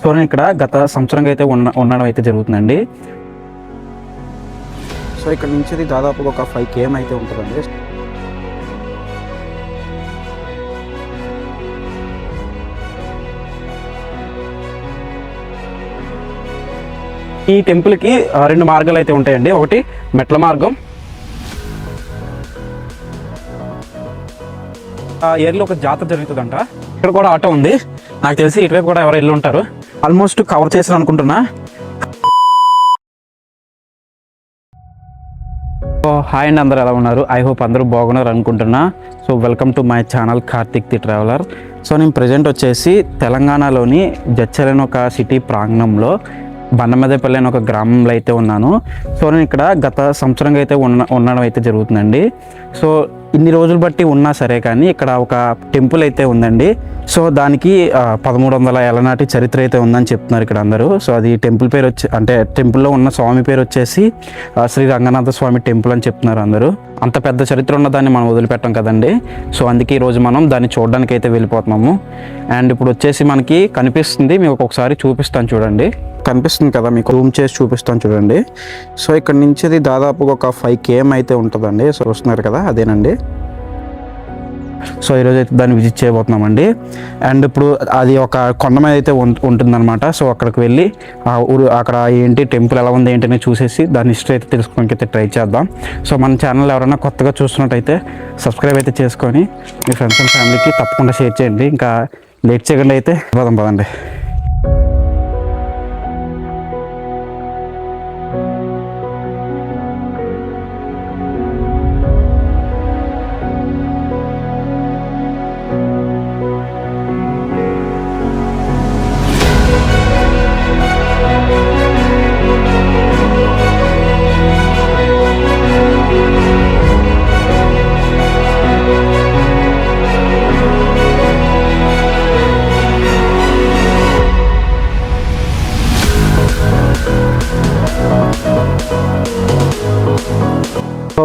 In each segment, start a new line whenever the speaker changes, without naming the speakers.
So నేను ఇక్కడ గత సంవత్సరంగా అయితే ఉండడం అయితే జరుగుతుందండి. సో ఇక్కడ నుంచి దాదాపు ఒక 5 km అయితే ఉంటుందండి. ఈ టెంపుల్కి 2 మార్గాలు అయితే ఉంటాయండి. ఒకటి మెట్ల మార్గం, ఏర్లో ఒక జాతర జరుగుతుందంట. ఇక్కడ కూడా ఆటో ఉంది, నాకు తెలిసి ఇటువైపు కూడా ఎవరు వెళ్ళి ఉంటారు. ఆల్మోస్ట్ కవర్ చేశారు అనుకుంటున్నా. సో హాయ్ అండి, అందరూ ఎలా ఉన్నారు? ఐ హోప్ అందరూ బాగున్నారు అనుకుంటున్నా. So welcome to my channel Karthik the traveller. So నేను ప్రజెంట్ వచ్చేసి తెలంగాణలోని జడ్చర్ల అనే ఒక సిటీ ప్రాంగణంలో బండమదేపల్లి అనే ఒక గ్రామంలో అయితే ఉన్నాను. సో నేను ఇక్కడ గత సంవత్సరంగా అయితే ఉండడం అయితే జరుగుతుందండి. సో ఇన్ని రోజులు బట్టి ఉన్నా సరే కానీ ఇక్కడ ఒక టెంపుల్ అయితే ఉందండి. సో దానికి 1300 ఏళ్ల నాటి చరిత్ర అయితే ఉందని చెప్తున్నారు ఇక్కడ అందరూ. సో అది టెంపుల్ పేరు అంటే టెంపుల్లో ఉన్న స్వామి పేరు వచ్చేసి శ్రీ రంగనాథ స్వామి టెంపుల్ అని చెప్తున్నారు అందరూ. అంత పెద్ద చరిత్ర ఉన్న దాన్ని మనం వదిలిపెట్టాం కదండి. సో అందుకే ఈరోజు మనం దాన్ని చూడడానికి అయితే వెళ్ళిపోతున్నాము. అండ్ ఇప్పుడు వచ్చేసి మనకి కనిపిస్తుంది, మీకు ఒకసారి చూపిస్తాను చూడండి. కనిపిస్తుంది కదా, మీకు రూమ్ చేసి చూపిస్తాను చూడండి. సో ఇక్కడ నుంచి అది దాదాపు ఒక 5 km అయితే ఉంటుందండి. సో వస్తున్నారు కదా, అదేనండి. సో ఈరోజు అయితే దాన్ని విజిట్ చేయబోతున్నామండి. అండ్ ఇప్పుడు అది ఒక కొండ మీద అయితే ఉంటుందన్నమాట. సో అక్కడికి వెళ్ళి అక్కడ ఏంటి టెంపుల్ ఎలా ఉంది ఏంటనే చూసేసి దాని హిస్టరీ అయితే తెలుసుకోవడానికి అయితే ట్రై చేద్దాం. సో మన ఛానల్ ఎవరైనా కొత్తగా చూస్తున్నట్టయితే సబ్స్క్రైబ్ అయితే చేసుకొని మీ ఫ్రెండ్స్ అండ్ ఫ్యామిలీకి తప్పకుండా షేర్ చేయండి. ఇంకా లేట్ చేయకుండా అయితే పదండి.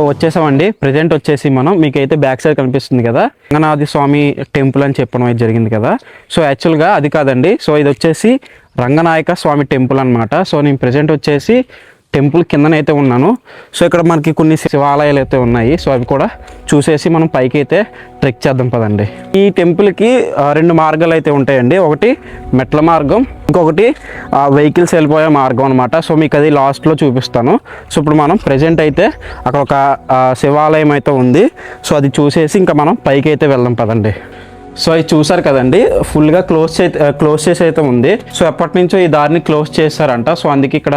వచ్చేసామండి. ప్రజెంట్ వచ్చేసి మనం మీకైతే బ్యాక్ సైడ్ కనిపిస్తుంది కదా, రంగనాథ స్వామి టెంపుల్ అని చెప్పడం అయితే జరిగింది కదా. సో యాక్చువల్గా అది కాదండి. సో ఇది వచ్చేసి రంగనాయక స్వామి టెంపుల్ అనమాట. సో నేను ప్రజెంట్ వచ్చేసి టెంపుల్ కిందనైతే ఉన్నాను. సో ఇక్కడ మనకి కొన్ని శివాలయాలు అయితే ఉన్నాయి. సో అవి కూడా చూసేసి మనం పైకి అయితే ట్రెక్ చేద్దాం పదండి. ఈ టెంపుల్కి 2 మార్గాలు అయితే ఉంటాయండి. ఒకటి మెట్ల మార్గం, ఇంకొకటి వెహికల్స్ వెళ్ళిపోయే మార్గం అనమాట. సో మీకు అది లాస్ట్లో చూపిస్తాను. సో ఇప్పుడు మనం ప్రజెంట్ అయితే అక్కడ ఒక శివాలయం అయితే ఉంది. సో అది చూసేసి ఇంకా మనం పైకి అయితే వెళ్దాం పదండి. సో ఇది చూసారు కదండి, ఫుల్గా క్లోజ్ చేసి అయితే ఉంది. సో ఎప్పటి నుంచో ఈ దారిని క్లోజ్ చేస్తారంట. సో అందుకే ఇక్కడ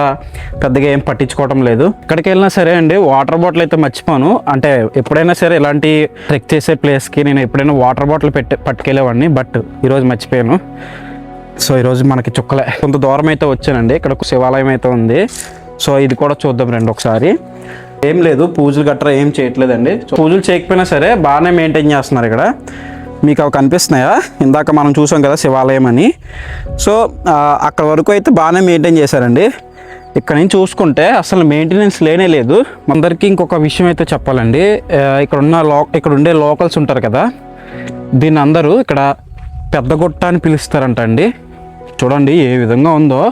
పెద్దగా ఏం పట్టించుకోవటం లేదు. ఎక్కడికి వెళ్ళినా సరే అండి, వాటర్ బాటిల్ అయితే మర్చిపోను. అంటే ఎప్పుడైనా సరే ఇలాంటి ట్రెక్ చేసే ప్లేస్కి నేను ఎప్పుడైనా వాటర్ బాటిల్ పట్టుకెళ్ళేవాడిని, బట్ ఈరోజు మర్చిపోయాను. సో ఈరోజు మనకి చుక్కలే. కొంత దూరం అయితే వచ్చానండి. ఇక్కడ ఒక శివాలయం అయితే ఉంది. సో ఇది కూడా చూద్దాం రండి ఒకసారి. ఏం లేదు, పూజలు గట్రా ఏం చేయట్లేదండి. సో పూజలు చేయకపోయినా సరే బాగానే మెయింటైన్ చేస్తున్నారు ఇక్కడ. మీకు అవి కనిపిస్తున్నాయా? ఇందాక మనం చూసాం కదా శివాలయం అని. సో అక్కడ వరకు అయితే బాగానే మెయింటైన్ చేశారండి. ఇక్కడ నుంచి చూసుకుంటే అసలు మెయింటెనెన్స్ లేనే లేదు. అందరికీ ఇంకొక విషయం అయితే చెప్పాలండి. ఇక్కడ ఉండే లోకల్స్ ఉంటారు కదా, దీన్ని అందరూ ఇక్కడ పెద్ద గుట్ట అని పిలుస్తారంట అండి. చూడండి ఏ విధంగా ఉందో,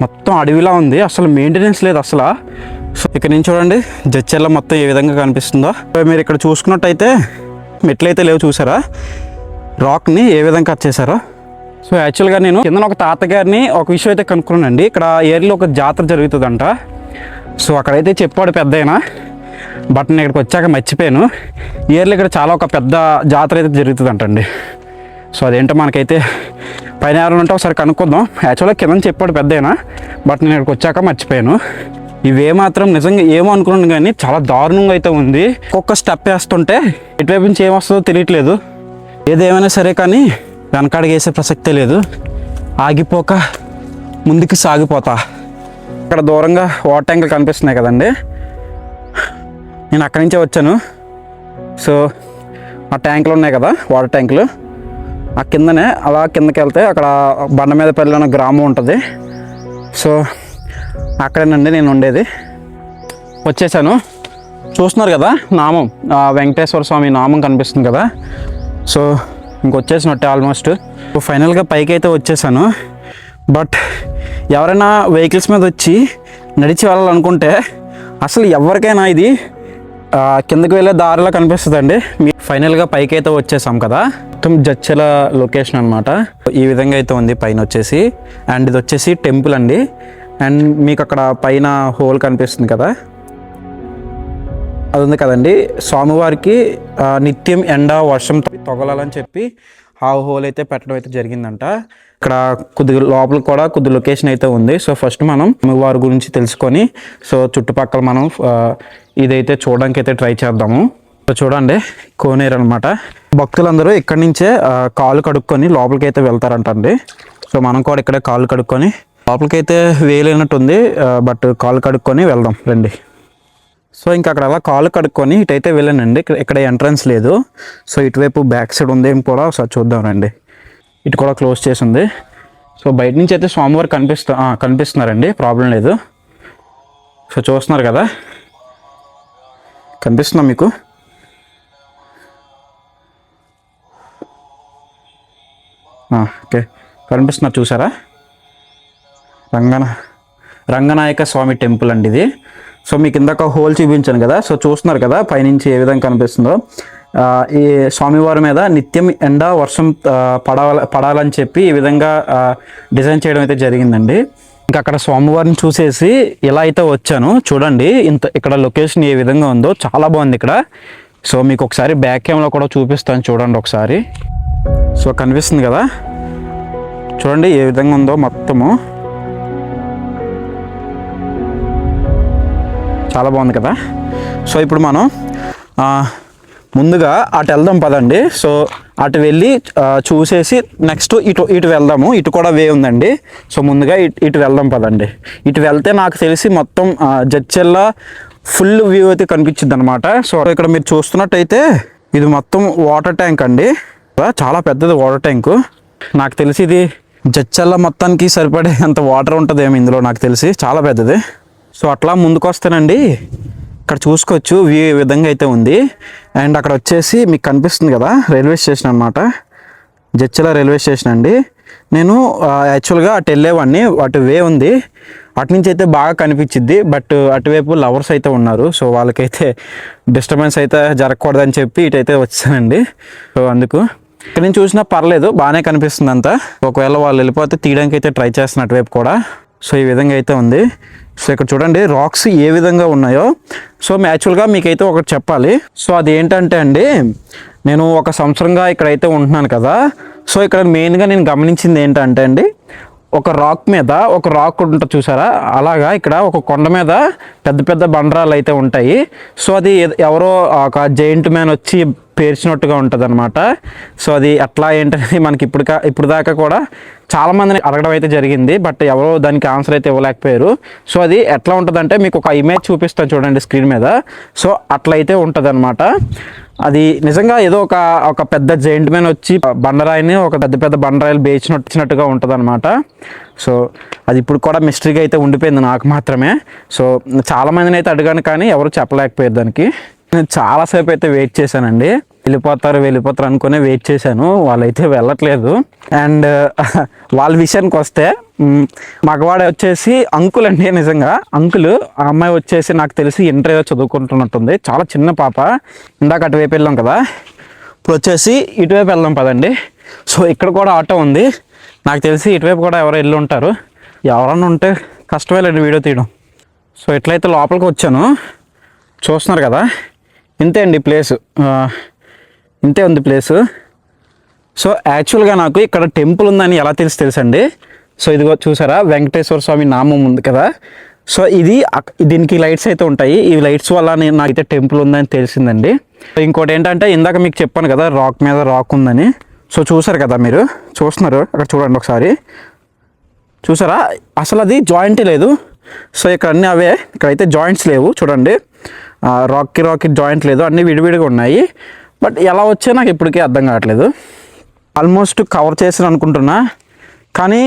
మొత్తం అడవిలా ఉంది, అసలు మెయింటెనెన్స్ లేదు అసలు. సో ఇక్కడ నుంచి చూడండి జడ్చర్ల మొత్తం ఏ విధంగా కనిపిస్తుందో. మీరు ఇక్కడ చూసుకున్నట్టయితే మెట్లయితే లేవు, చూసారా రాక్ని ఏ విధంగా కట్ చేశారో. సో యాక్చువల్గా నేను కింద ఒక తాతగారిని ఒక విషయం అయితే కనుక్కున్నానండి. ఇక్కడ ఏర్లో ఒక జాతర జరుగుతుందంట. సో అక్కడైతే చెప్పాడు పెద్దయినా, బట్ నేను ఇక్కడికి వచ్చాక మర్చిపోయాను. ఏర్లో ఇక్కడ చాలా ఒక పెద్ద జాతర అయితే జరుగుతుందంటండి. సో అదేంటో మనకైతే పైన ఎవరైనా ఉంటే ఒకసారి కనుక్కుందాం. యాక్చువల్గా కింద చెప్పాడు పెద్దయినా, బట్ నేను ఇక్కడికి వచ్చాక మర్చిపోయాను. ఇవే మాత్రం నిజంగా ఏమో అనుకున్నాను కానీ చాలా దారుణంగా అయితే ఉంది. ఒక్కొక్క స్టెప్ వేస్తుంటే ఎటువైపు నుంచి ఏమొస్తుందో తెలియట్లేదు. ఏదేమైనా సరే కానీ వెనకాడికి వేసే ప్రసక్తే లేదు. ఆగిపోక ముందుకు సాగిపోతా. అక్కడ దూరంగా వాటర్ ట్యాంకులు కనిపిస్తున్నాయి కదండి, నేను అక్కడి నుంచే వచ్చాను. సో ఆ ట్యాంకులు ఉన్నాయి కదా, వాటర్ ట్యాంకులు, ఆ కిందనే అలా కిందకి వెళ్తే అక్కడ బండమీదపల్లి అనే గ్రామం ఉంటుంది. సో అక్కడేనండి నేను ఉండేది. వచ్చేసాను. చూస్తున్నారు కదా నామం, వెంకటేశ్వర స్వామి నామం కనిపిస్తుంది కదా. సో ఇంకొచ్చేసినట్టే ఆల్మోస్ట్. ఫైనల్గా పైకి అయితే వచ్చేసాను. బట్ ఎవరైనా వెహికల్స్ మీద వచ్చి నడిచి వెళ్ళాలనుకుంటే అసలు ఎవరికైనా ఇది కిందకి వెళ్ళే దారిలో కనిపిస్తుందండి. ఫైనల్గా పైకి అయితే వచ్చేసాం కదా, మొత్తం జడ్చల లొకేషన్ అనమాట. ఈ విధంగా అయితే ఉంది పైన వచ్చేసి. అండ్ ఇది వచ్చేసి టెంపుల్ అండి. అండ్ మీకు అక్కడ పైన హోల్ కనిపిస్తుంది కదా, అది ఉంది కదండి. స్వామివారికి నిత్యం ఎండ వర్షం తగలాలని చెప్పి ఆ హోల్ అయితే పెట్టడం అయితే జరిగిందంట. ఇక్కడ కొద్దిగా లోపల కూడా కొద్ది లొకేషన్ అయితే ఉంది. సో ఫస్ట్ మనం స్వామివారి గురించి తెలుసుకొని సో చుట్టుపక్కల మనం ఇదైతే చూడడానికి అయితే ట్రై చేద్దాము. సో చూడండి, కోనేరు అనమాట. భక్తులందరూ ఇక్కడి నుంచే కాళ్ళు కడుక్కొని లోపలికి అయితే వెళ్తారంటండి. సో మనం కూడా ఇక్కడే కాళ్ళు కడుక్కొని లోపలికైతే వేయలేనట్టుంది, బట్ కాళ్ళు కడుక్కొని వెళ్దాం రండి. సో ఇంకా అక్కడ అలా కాళ్ళు కడుక్కొని ఇటైతే వెళ్ళానండి. ఇక్కడ ఎంట్రన్స్ లేదు. సో ఇటువైపు బ్యాక్ సైడ్ ఉంది ఏం కూడా ఒకసారి చూద్దాం రండి. ఇటు కూడా క్లోజ్ చేసి ఉంది. సో బయట నుంచి అయితే స్వామివారు కనిపిస్తున్నారండి, ప్రాబ్లం లేదు. సో చూస్తున్నారు కదా, కనిపిస్తుందా మీకు? ఓకే, కనిపిస్తున్నారు చూసారా? రంగనాయక స్వామి టెంపుల్ అండి ఇది. సో మీకు ఇందాక హోల్ చూపించాను కదా, సో చూస్తున్నారు కదా పైనుంచి ఏ విధంగా కనిపిస్తుందో. ఈ స్వామివారి మీద నిత్యం ఎండ వర్షం పడాలని చెప్పి ఈ విధంగా డిజైన్ చేయడం అయితే జరిగిందండి. ఇంకా అక్కడ స్వామివారిని చూసేసి ఇలా అయితే వచ్చాను. చూడండి ఇక్కడ లొకేషన్ ఏ విధంగా ఉందో, చాలా బాగుంది ఇక్కడ. సో మీకు ఒకసారి బ్యాక్ కెమెరా కూడా చూపిస్తాను చూడండి ఒకసారి. సో కనిపిస్తుంది కదా, చూడండి ఏ విధంగా ఉందో మొత్తము, చాలా బాగుంది కదా. సో ఇప్పుడు మనం ముందుగా అటు వెళ్దాం పదండి. సో అటు వెళ్ళి చూసేసి నెక్స్ట్ ఇటు వెళ్దాము. ఇటు కూడా వే ఉందండి. సో ముందుగా ఇటు వెళ్దాం పదండి. ఇటు వెళ్తే నాకు తెలిసి మొత్తం జడ్చర్ల ఫుల్ వ్యూ అయితే కనిపించింది అనమాట. సో ఇక్కడ మీరు చూస్తున్నట్టయితే ఇది మొత్తం వాటర్ ట్యాంక్ అండి. చాలా పెద్దది వాటర్ ట్యాంకు. నాకు తెలిసి ఇది జడ్చర్ల మొత్తానికి సరిపడే అంత వాటర్ ఉంటుందేమో ఇందులో, నాకు తెలిసి చాలా పెద్దది. సో అట్లా ముందుకు వస్తానండి, ఇక్కడ చూసుకోవచ్చు వ్యూ ఏ విధంగా అయితే ఉంది. అండ్ అక్కడ వచ్చేసి మీకు కనిపిస్తుంది కదా రైల్వే స్టేషన్ అనమాట, జడ్చర్ల రైల్వే స్టేషన్ అండి. నేను యాక్చువల్గా అటు వెళ్ళేవాడిని, అటు వే ఉంది, అటు నుంచి అయితే బాగా కనిపించిద్ది. బట్ అటువైపు లవర్స్ అయితే ఉన్నారు, సో వాళ్ళకైతే డిస్టర్బెన్స్ అయితే జరగకూడదని చెప్పి ఇటైతే వచ్చానండి. సో అందుకు ఇక్కడ నుంచి చూసినా పర్లేదు, బాగానే కనిపిస్తుంది అంతా. ఒకవేళ వాళ్ళు వెళ్ళిపోతే తీయడానికి అయితే ట్రై చేస్తున్న అటువైపు కూడా. సో ఈ విధంగా అయితే ఉంది. సో ఇక్కడ చూడండి రాక్స్ ఏ విధంగా ఉన్నాయో. సో యాక్చువల్గా మీకైతే ఒకటి చెప్పాలి. సో అది ఏంటంటే అండి, నేను 1 సంవత్సరంగా ఇక్కడైతే ఉంటున్నాను కదా. సో ఇక్కడ మెయిన్గా నేను గమనించింది ఏంటంటే అండి, ఒక రాక్ మీద ఒక రాక్ ఉంటుంది చూసారా, అలాగా ఇక్కడ ఒక కొండ మీద పెద్ద పెద్ద బండరాలు అయితే ఉంటాయి. సో అది ఎవరో ఒక జైంట్ మ్యాన్ వచ్చి పేర్చినట్టుగా ఉంటుంది అనమాట. సో అది ఎట్లా ఏంటనేది మనకి ఇప్పుడు దాకా కూడా చాలామందిని అడగడం అయితే జరిగింది, బట్ ఎవరో దానికి ఆన్సర్ అయితే ఇవ్వలేకపోయారు. సో అది ఎట్లా ఉంటుందంటే మీకు ఒక ఇమేజ్ చూపిస్తాను చూడండి స్క్రీన్ మీద. సో అట్లయితే ఉంటుంది అనమాట. అది నిజంగా ఏదో ఒక పెద్ద జైంట్ మ్యాన్ వచ్చి బండరాయిని ఒక పెద్ద బండరాయిలు వేయించినట్టుగా ఉంటుంది అనమాట. సో అది ఇప్పుడు కూడా మిస్టరీగా అయితే ఉండిపోయింది నాకు మాత్రమే. సో చాలామందిని అయితే అడిగాను కానీ ఎవరు చెప్పలేకపోయారు దానికి. నేను చాలాసేపు అయితే వెయిట్ చేశానండి, వెళ్ళిపోతారు అనుకునే వెయిట్ చేశాను, వాళ్ళైతే వెళ్ళట్లేదు. అండ్ వాళ్ళ విషయానికి వస్తే మగవాడు వచ్చేసి అంకుల్ అండి, నిజంగా అంకుల్. ఆ అమ్మాయి వచ్చేసి నాకు తెలిసి ఇంటర్ ఏదో చదువుకుంటున్నట్టుంది, చాలా చిన్న పాప. ఇందాక అటువైపు వెళ్ళాం కదా, ఇప్పుడు వచ్చేసి ఇటువైపు వెళ్దాం పదండి. సో ఇక్కడ కూడా ఆటో ఉంది, నాకు తెలిసి ఇటువైపు కూడా ఎవరో వెళ్ళి ఉంటారు. ఎవరన్నా ఉంటే కష్టమే లేదు వీడియో తీయడం. సో ఎట్లయితే లోపలికి వచ్చాను, చూస్తున్నారు కదా, ఇంతే అండి ప్లేసు, ఇంతే ఉంది ప్లేసు. సో యాక్చువల్గా నాకు ఇక్కడ టెంపుల్ ఉందని ఎలా తెలుసండి. సో ఇదిగో చూసారా వెంకటేశ్వర స్వామి నామం ఉంది కదా. సో దీనికి లైట్స్ అయితే ఉంటాయి, ఈ లైట్స్ వల్ల నాకైతే టెంపుల్ ఉందని తెలిసిందండి. ఇంకోటి ఏంటంటే ఇందాక మీకు చెప్పాను కదా రాక్ మీద రాక్ ఉందని. సో చూసారు కదా, మీరు చూస్తున్నారు అక్కడ చూడండి ఒకసారి, చూసారా అసలు అది జాయింట్ లేదు. సో ఇక్కడ అన్నీ అవే, ఇక్కడైతే జాయింట్స్ లేవు చూడండి, రాక్కి జాయింట్ లేదు, అన్నీ విడివిడిగా ఉన్నాయి. బట్ ఎలా వచ్చా నాకు ఇప్పటికీ అర్థం కావట్లేదు. ఆల్మోస్ట్ కవర్ చేసాను అనుకుంటున్నా, కానీ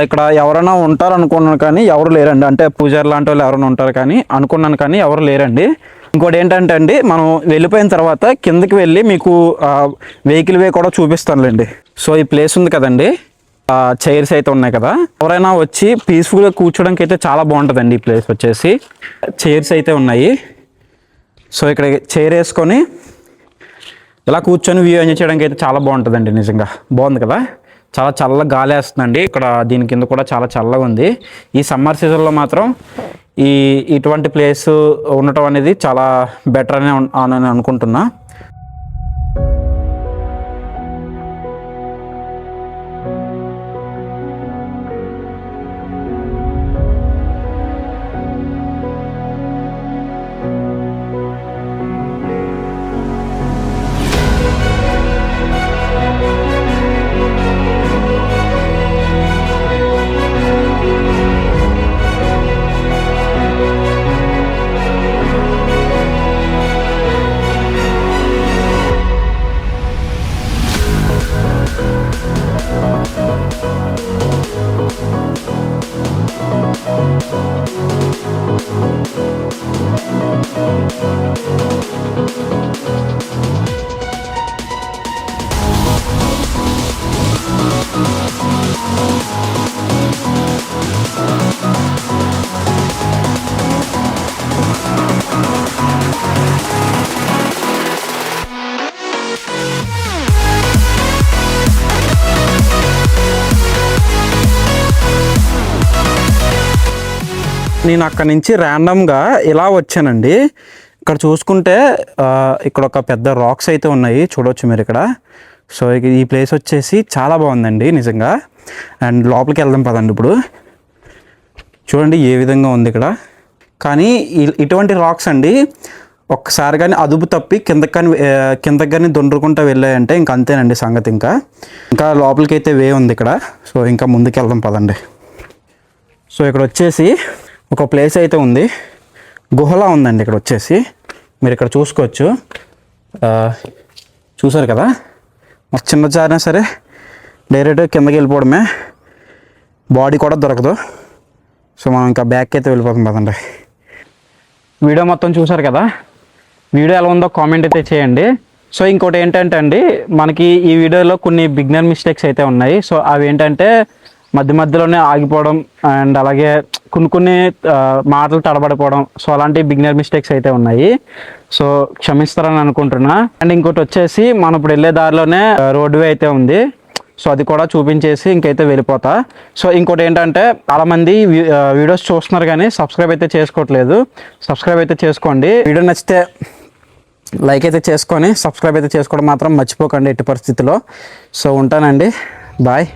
ఇక్కడ ఎవరైనా ఉంటారు అనుకున్నాను కానీ ఎవరు లేరండి. అంటే పూజారి లాంటి వాళ్ళు ఎవరైనా ఉంటారు కానీ అనుకున్నాను కానీ ఎవరు లేరండి. ఇంకోటి ఏంటంటే అండి, మనం వెళ్ళిపోయిన తర్వాత కిందకి వెళ్ళి మీకు వెహికల్ వే కూడా చూపిస్తానులేండి. సో ఈ ప్లేస్ ఉంది కదండి, చైర్స్ అయితే ఉన్నాయి కదా, ఎవరైనా వచ్చి పీస్ఫుల్గా కూర్చోడానికి అయితే చాలా బాగుంటుందండి ఈ ప్లేస్ వచ్చేసి. చైర్స్ అయితే ఉన్నాయి. సో ఇక్కడ చైర్ వేసుకొని ఇలా కూర్చొని వ్యూ ఎంజాయ్ చేయడానికి అయితే చాలా బాగుంటుందండి. నిజంగా బాగుంది కదా, చాలా చల్లగా గాలి వేస్తుందండి. ఇక్కడ దీని కింద కూడా చాలా చల్లగా ఉంది. ఈ సమ్మర్ సీజన్లో మాత్రం ఇటువంటి ప్లేస్ ఉండటం అనేది చాలా బెటర్ అని అనుకుంటున్నా. నేను అక్కడి నుంచి ర్యాండమ్గా ఇలా వచ్చానండి. ఇక్కడ చూసుకుంటే ఇక్కడ ఒక పెద్ద రాక్స్ అయితే ఉన్నాయి, చూడవచ్చు మీరు ఇక్కడ. సో ఈ ప్లేస్ వచ్చేసి చాలా బాగుందండి నిజంగా. అండ్ లోపలికి వెళ్దాం పదండి. ఇప్పుడు చూడండి ఏ విధంగా ఉంది ఇక్కడ. కానీ ఇటువంటి రాక్స్ అండి ఒక్కసారి కానీ అదుపు తప్పి కిందకి కానీ దొండుకుంటూ వెళ్ళాయంటే ఇంక అంతేనండి సంగతి. ఇంకా లోపలికి అయితే వే ఉంది ఇక్కడ. సో ఇంకా ముందుకు వెళ్దాం పదండి. సో ఇక్కడ వచ్చేసి ఒక ప్లేస్ అయితే ఉంది, గుహలా ఉందండి ఇక్కడ వచ్చేసి. మీరు ఇక్కడ చూసుకోవచ్చు, చూసారు కదా. మాకు చిన్న జారినా సరే డైరెక్ట్గా కిందకి వెళ్ళిపోవడమే, బాడీ కూడా దొరకదు. సో మనం ఇంకా బ్యాక్ అయితే వెళ్ళిపోతాం పదండి. వీడియో మొత్తం చూసారు కదా, వీడియో ఎలా ఉందో కామెంట్ అయితే చేయండి. సో ఇంకోటి ఏంటంటే అండి, మనకి ఈ వీడియోలో కొన్ని బిగినర్ మిస్టేక్స్ అయితే ఉన్నాయి. సో అవి ఏంటంటే మధ్యలోనే ఆగిపోవడం అండ్ అలాగే కొన్ని మాటలు తడబడిపోవడం. సో అలాంటి బిగినర్ మిస్టేక్స్ అయితే ఉన్నాయి. సో క్షమిస్తారని అనుకుంటున్నా. అండ్ ఇంకోటి వచ్చేసి మనం ఇప్పుడు వెళ్ళే దారిలోనే రోడ్వే అయితే ఉంది. సో అది కూడా చూపించేసి ఇంకైతే వెళ్ళిపోతా. సో ఇంకోటి ఏంటంటే చాలామంది వీడియోస్ చూస్తున్నారు కానీ సబ్స్క్రైబ్ అయితే చేసుకోవట్లేదు. సబ్స్క్రైబ్ అయితే చేసుకోండి. వీడియో నచ్చితే లైక్ అయితే చేసుకొని సబ్స్క్రైబ్ అయితే చేసుకోవడం మాత్రం మర్చిపోకండి ఎట్టి పరిస్థితిలో. సో ఉంటానండి, బాయ్.